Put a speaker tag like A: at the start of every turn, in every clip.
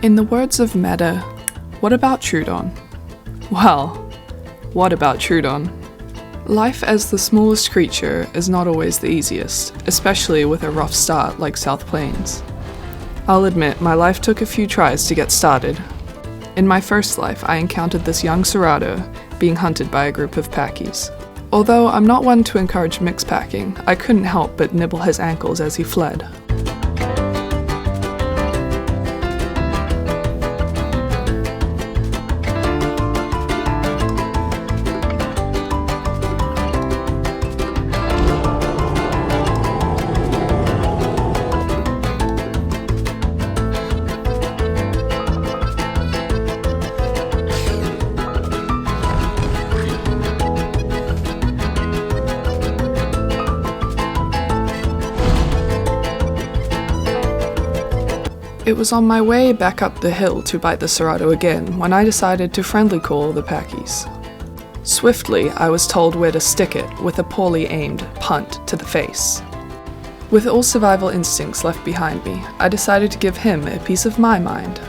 A: In the words of Meta, what about Troodon? Well, what about Troodon? Life as the smallest creature is not always the easiest, especially with a rough start like South Plains. I'll admit, my life took a few tries to get started. In my first life, I encountered this young Cerrado being hunted by a group of packies. Although I'm not one to encourage mixed packing, I couldn't help but nibble his ankles as he fled. It was on my way back up the hill to bite the Cerrado again when I decided to friendly call the packies. Swiftly, I was told where to stick it with a poorly aimed punt to the face. With all survival instincts left behind me, I decided to give him a piece of my mind.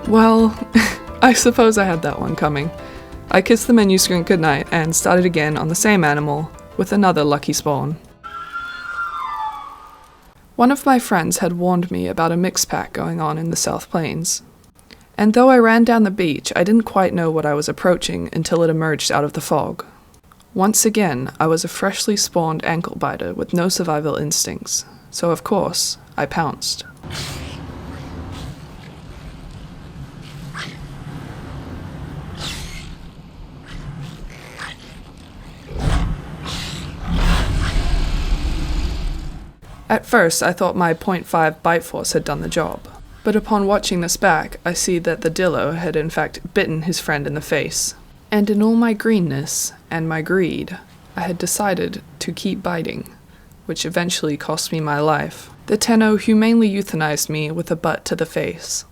A: Well, I suppose I had that one coming. I kissed the menu screen goodnight and started again on the same animal with another lucky spawn. One of my friends had warned me about a mixed pack going on in the South Plains. And though I ran down the beach, I didn't quite know what I was approaching until it emerged out of the fog. Once again, I was a freshly spawned ankle biter with no survival instincts, so of course, I pounced. At first, I thought my 0.5 bite force had done the job, but upon watching this back, I see that the dillo had in fact bitten his friend in the face. And in all my greenness and my greed, I had decided to keep biting, which eventually cost me my life. The Tenno humanely euthanized me with a butt to the face.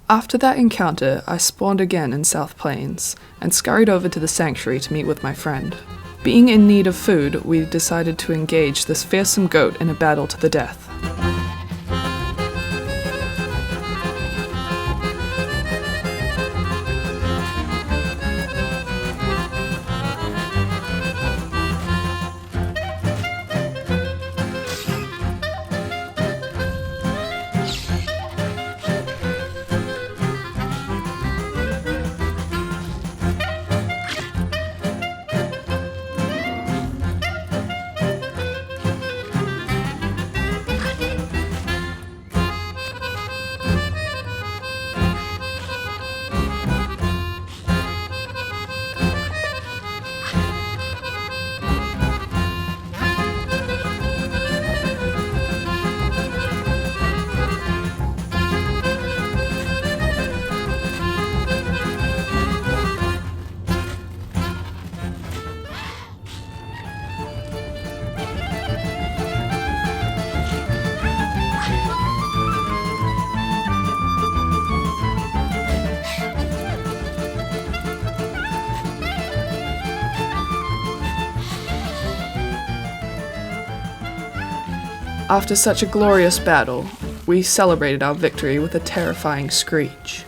A: After that encounter, I spawned again in South Plains, and scurried over to the sanctuary to meet with my friend. Being in need of food, we decided to engage this fearsome goat in a battle to the death. After such a glorious battle, we celebrated our victory with a terrifying screech.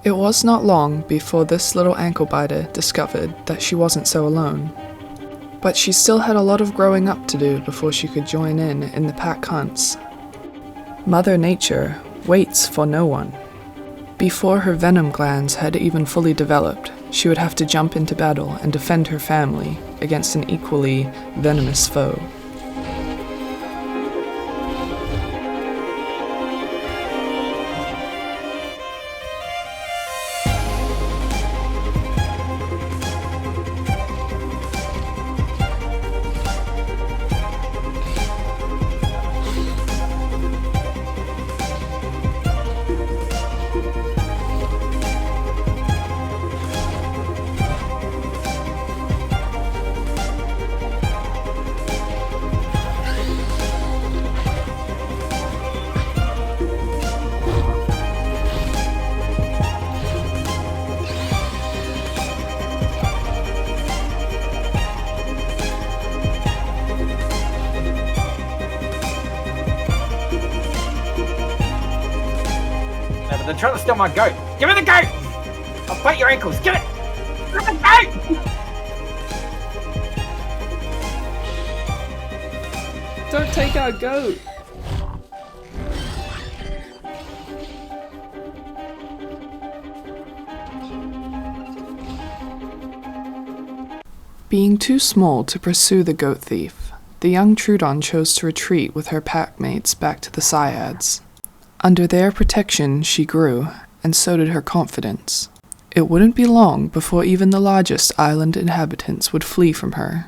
A: It was not long before this little ankle biter discovered that she wasn't so alone. But she still had a lot of growing up to do before she could join in the pack hunts. Mother Nature waits for no one. Before her venom glands had even fully developed, she would have to jump into battle and defend her family against an equally venomous foe.
B: They're trying to steal my goat. Give me the goat! I'll bite your ankles. Give it! Give me the goat!
A: Don't take our goat! Being too small to pursue the goat thief, the young Troodon chose to retreat with her packmates back to the Syads. Under their protection she grew, and so did her confidence. It wouldn't be long before even the largest island inhabitants would flee from her.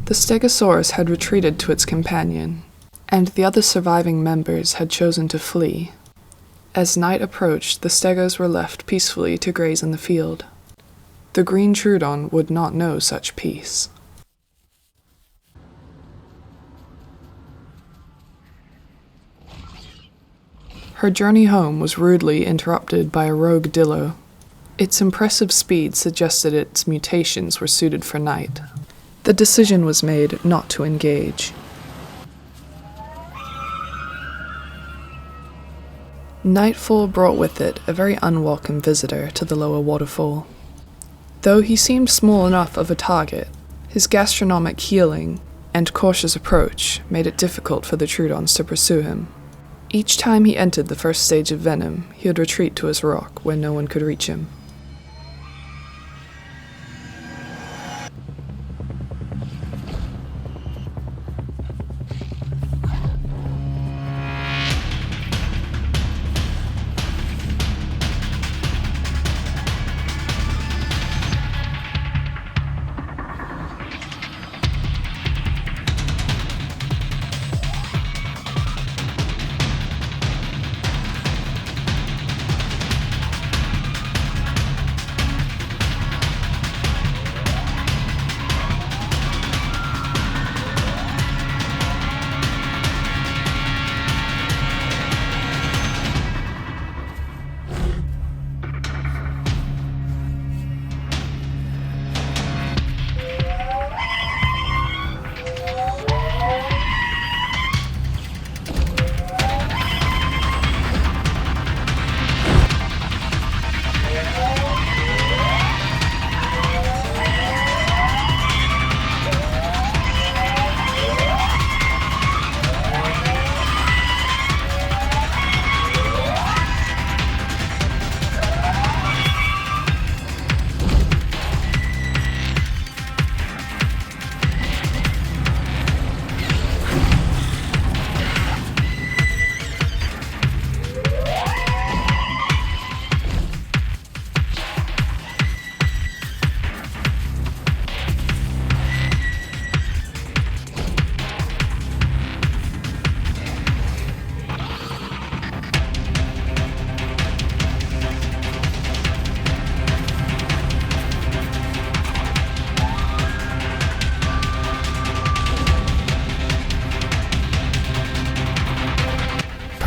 A: The stegosaurus had retreated to its companion, and the other surviving members had chosen to flee. As night approached, the stegos were left peacefully to graze in the field. The green Troodon would not know such peace. Her journey home was rudely interrupted by a rogue dillo. Its impressive speed suggested its mutations were suited for night. The decision was made not to engage. Nightfall brought with it a very unwelcome visitor to the lower waterfall. Though he seemed small enough of a target, his gastronomic healing and cautious approach made it difficult for the Troodons to pursue him. Each time he entered the first stage of venom, he would retreat to his rock where no one could reach him.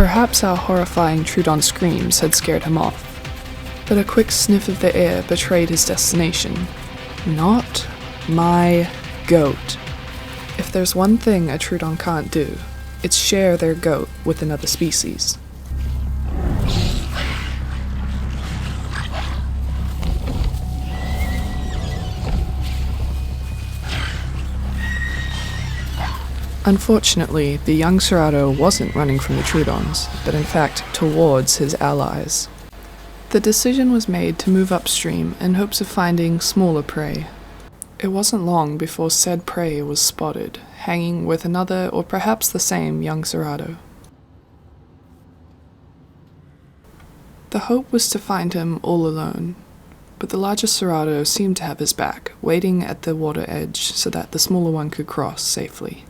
A: Perhaps our horrifying Troodon screams had scared him off, but a quick sniff of the air betrayed his destination. Not my goat. If there's one thing a Troodon can't do, it's share their goat with another species. Unfortunately, the young Cerrado wasn't running from the Troodons, but in fact towards his allies. The decision was made to move upstream in hopes of finding smaller prey. It wasn't long before said prey was spotted, hanging with another or perhaps the same young Cerrado. The hope was to find him all alone, but the larger Cerrado seemed to have his back, waiting at the water edge so that the smaller one could cross safely.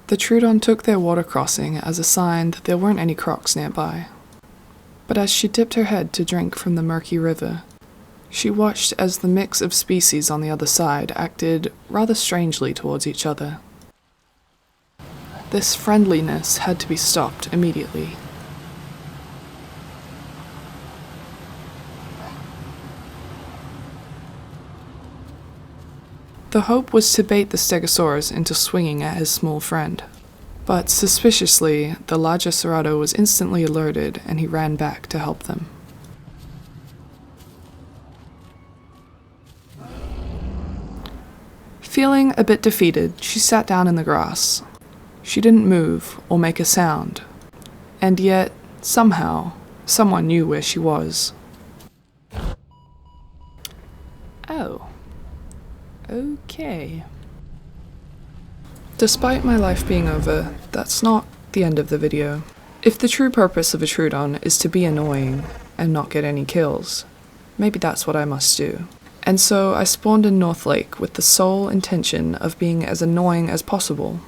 A: The Troodon took their water crossing as a sign that there weren't any crocs nearby. But as she dipped her head to drink from the murky river, she watched as the mix of species on the other side acted rather strangely towards each other. This friendliness had to be stopped immediately. The hope was to bait the stegosaurus into swinging at his small friend. But suspiciously, the larger Cerrado was instantly alerted and he ran back to help them. Feeling a bit defeated, she sat down in the grass. She didn't move or make a sound, and yet, somehow, someone knew where she was. Oh. Okay. Despite my life being over, that's not the end of the video. If the true purpose of a Troodon is to be annoying and not get any kills, maybe that's what I must do. And so I spawned in North Lake with the sole intention of being as annoying as possible.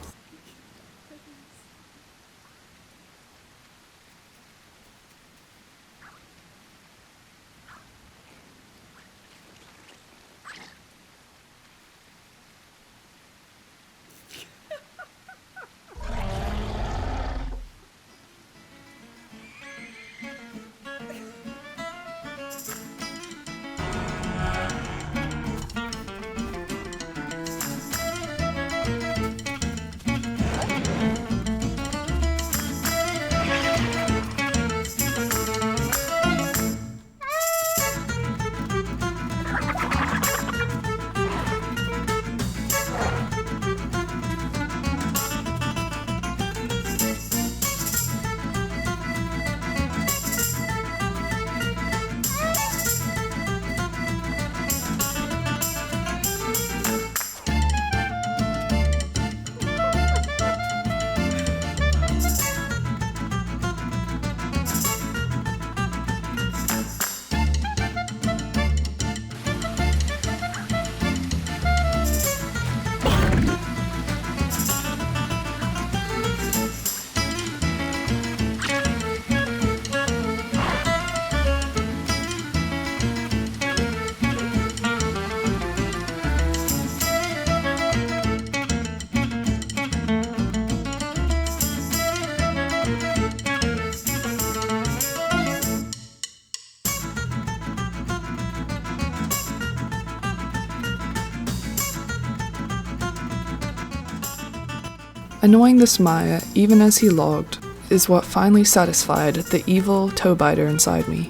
A: Annoying this Maya, even as he logged, is what finally satisfied the evil toe biter inside me.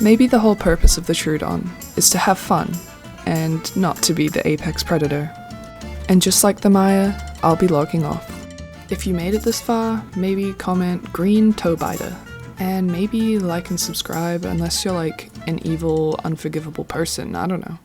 A: Maybe the whole purpose of the Troodon is to have fun, and not to be the apex predator. And just like the Maya, I'll be logging off. If you made it this far, maybe comment green toe biter, and maybe like and subscribe unless you're like an evil, unforgivable person, I don't know.